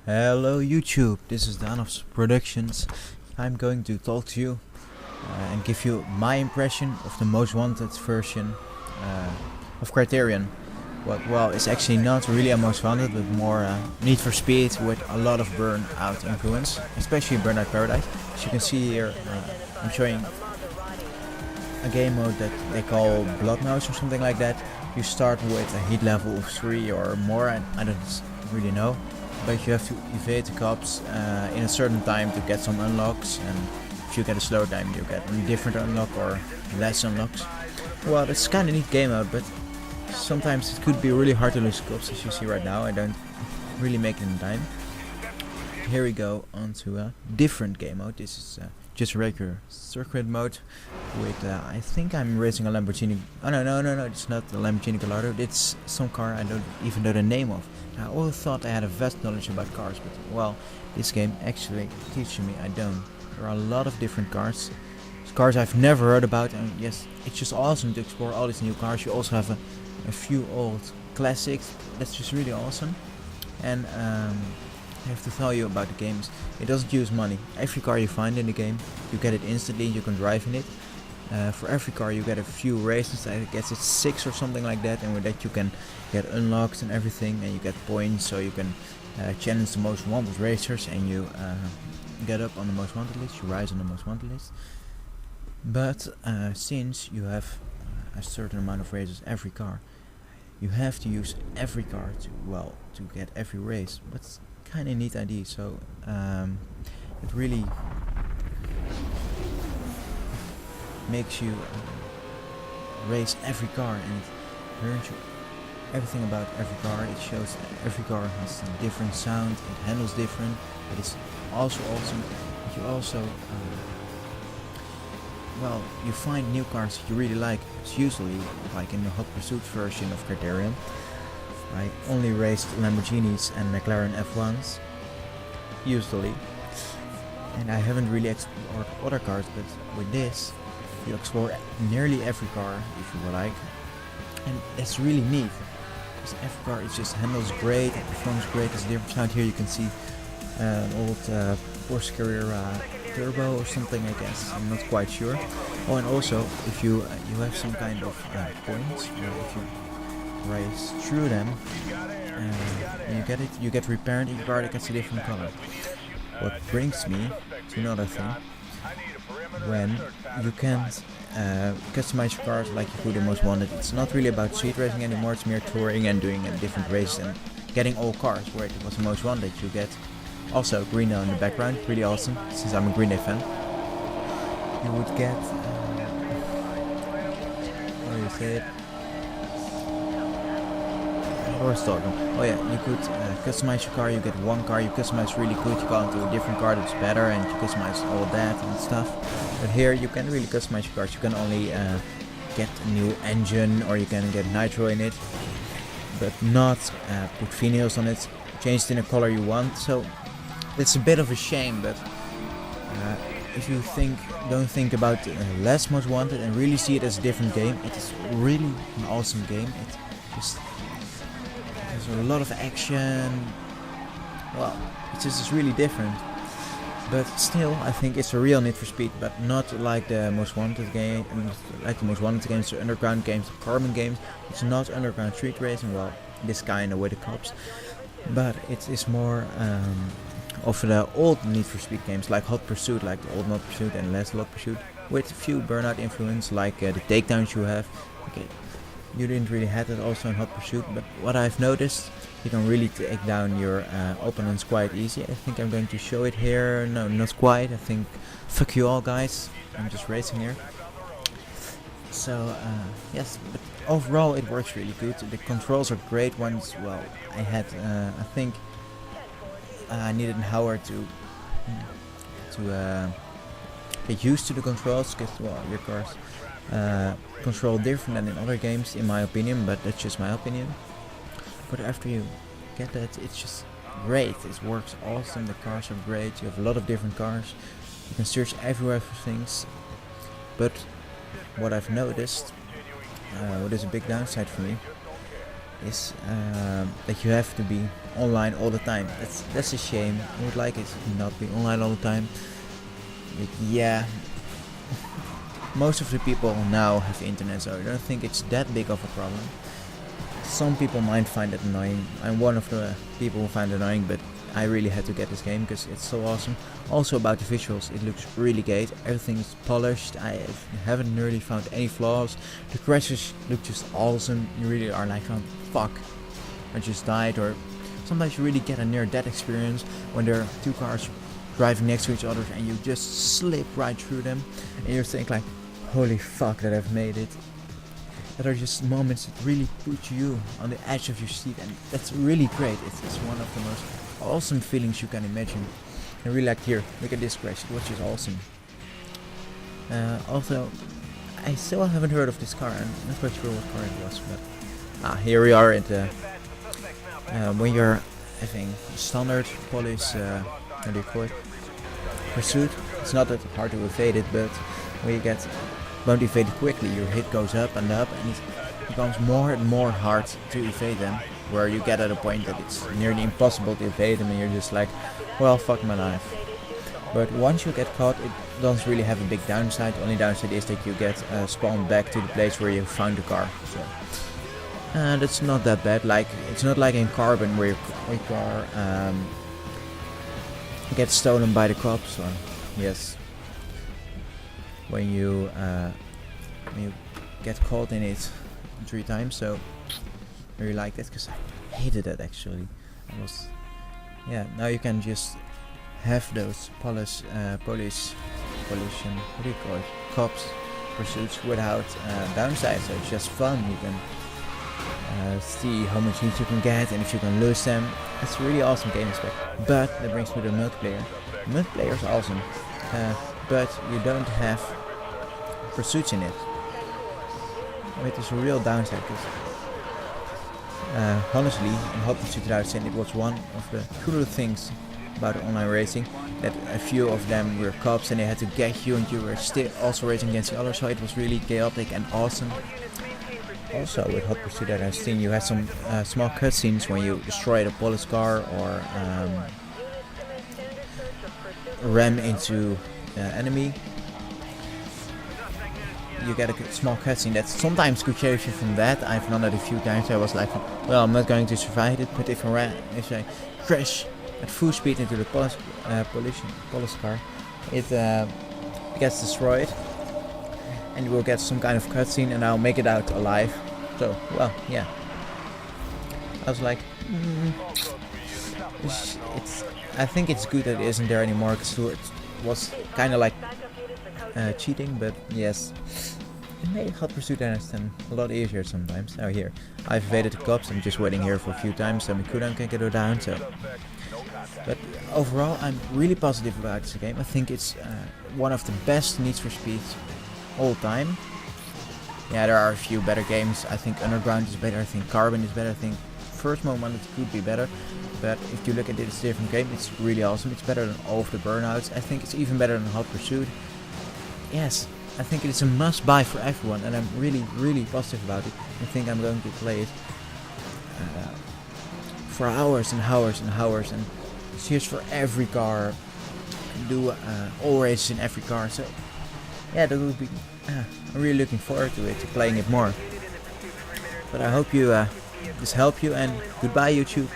Hello YouTube, this is Danov's Productions. I'm going to talk to you and give you my impression of the most wanted version of Criterion. Well, it's actually not really a most wanted, but more Need for Speed with a lot of Burnout influence, especially Burnout Paradise. As you can see here, I'm showing a game mode that they call Blood Mouse or something like that. You start with a heat level of 3 or more, and I don't really know. But you have to evade the cops in a certain time to get some unlocks, and if you get a slower time you get a different unlock or less unlocks. Well, it's kind of neat game mode, but sometimes it could be really hard to lose cops, as you see right now. I don't really make it in time. Here we go on to a different game mode. This is just a regular circuit mode with I think I'm racing a Lamborghini. Oh no, it's not the Lamborghini Gallardo. It's some car I don't even know the name of. I always thought I had a vast knowledge about cars, but well, this game actually teaches me I don't. There are a lot of different cars. Cars I've never heard about, and yes, it's just awesome to explore all these new cars. You also have a few old classics. That's just really awesome. And I have to tell you about the games. It doesn't use money. Every car you find in the game, you get it instantly. You can drive in it. For every car you get a few races. I guess it's 6 or something like that, and with that you can get unlocks and everything, and you get points, so you can challenge the most wanted racers, and you get up on the most wanted list. You rise on the most wanted list. But since you have a certain amount of races every car, you have to use every car to get every race. But it's kind of neat idea. So it really makes you race every car, and it learns you everything about every car. It shows that every car has a different sound, it handles different. It is also awesome. You also you find new cars that you really like. It's usually like in the Hot Pursuit version of Criterion. I only raced Lamborghinis and McLaren F1s usually, and I haven't really explored other cars, but with this you explore nearly every car if you like, and it's really neat because every car it just handles great, it performs great. There's a different sound. Here you can see an old Porsche Carrera Turbo or something, I guess. I'm not quite sure. Oh, and also if you have some kind of points, if you race through them, you get repaired. Each car that gets a different color. What brings me to another thing: when you can't customize your cars like you could in Most Wanted. It's not really about street racing anymore. It's mere touring and doing different races and getting all cars. Where it was Most Wanted, you get also green in the background, really awesome. Since I'm a Green Day fan, you would get how do you say it? Oh yeah, you could customize your car. You get one car, you customize really good, you go into a different car that's better, and you customize all that and stuff. But here you can't really customize your cars. You can only get a new engine, or you can get nitro in it, but not put finials on it, change it in a color you want. So it's a bit of a shame, but if you don't think about less Most Wanted and really see it as a different game, it is really an awesome game. It just there's a lot of action. Well, it's just really different. But still, I think it's a real Need for Speed, but not like the Most Wanted game, like the Most Wanted games, the underground games, the carbon games. It's not underground street racing. Well, this kind of with the cops, but it is more of the old Need for Speed games, like Hot Pursuit, like the old Hot Pursuit and less Hot Pursuit, with a few Burnout influence, like the takedowns you have. Okay, you didn't really have that also in Hot Pursuit, but what I've noticed, you can really take down your opponents quite easy. I think I'm going to show it here. No, not quite. I think fuck you all, guys. I'm just racing here. So yes, but overall it works really good. The controls are great ones. Well, I had I think I needed an hour to get used to the controls, because well, your cars control different than in other games, in my opinion, but that's just my opinion. But after you get that, it's just great. It works awesome. The cars are great. You have a lot of different cars. You can search everywhere for things. But what I've noticed, what is a big downside for me, is that you have to be online all the time. That's a shame. I would like it to not be online all the time. But yeah, most of the people now have internet, so I don't think it's that big of a problem. Some people might find it annoying. I'm one of the people who find it annoying, but I really had to get this game because it's so awesome. Also about the visuals, it looks really great. Everything is polished. I haven't really found any flaws. The crashes look just awesome. You really are like, oh, fuck, I just died. Or sometimes you really get a near-death experience when there are two cars driving next to each other and you just slip right through them. And you think like, holy fuck that I've made it. That are just moments that really put you on the edge of your seat, and that's really great. It's one of the most awesome feelings you can imagine. I really like here, look at this crash, it was just awesome. Also, I still haven't heard of this car, I'm not quite sure what car it was, but here we are at the when you're having standard police, how do you call it, pursuit. It's not that hard to evade it, but when you get motivated quickly, your hit goes up, and it becomes more and more hard to evade them, where you get at a point that it's nearly impossible to evade them and you're just like, well, fuck my life. But once you get caught, it doesn't really have a big downside. The only downside is that you get spawned back to the place where you found the car. So that's not that bad. Like, it's not like in Carbon where your car gets stolen by the cops, or yes, when you get caught in it 3 times. So I really like that because I hated that actually. Now you can just have those police, what do you call it, cops pursuits without downsides. So it's just fun. You can see how much hits you can get and if you can lose them. It's a really awesome game aspect. But that brings me to the multiplayer. Multiplayer is awesome, but you don't have pursuits in it. It is a real downside. Honestly, in Hot Pursuit 2010 it was one of the cooler things about online racing, that a few of them were cops and they had to get you and you were still also racing against the others, so it was really chaotic and awesome. Also with Hot Pursuit 2010 you had some small cutscenes when you destroyed a police car or ram into enemy. You get a small cutscene that sometimes could save you from that. I've done that a few times. I was like, well, I'm not going to survive it, but if I crash at full speed into the police car, it gets destroyed, and you will get some kind of cutscene, and I'll make it out alive. So, well, yeah. I was like, I think it's good that it isn't there anymore, because it was kind of like cheating, but yes, it made Hot Pursuit a lot easier sometimes. Now here, I've evaded the cops, I'm just waiting here for a few times so Mikudan can get her down, so. But overall, I'm really positive about this game. I think it's one of the best Need for Speeds all time. Yeah, there are a few better games. I think Underground is better, I think Carbon is better, I think First Moment it could be better. But if you look at it, it's a different game. It's really awesome. It's better than all of the Burnouts. I think it's even better than Hot Pursuit. Yes, I think it's a must-buy for everyone, and I'm really, really positive about it. I think I'm going to play it for hours and hours and hours, and search for every car, and do all races in every car. So yeah, that would be. I'm really looking forward to it, to playing it more. But I hope you this helped you, and goodbye YouTube.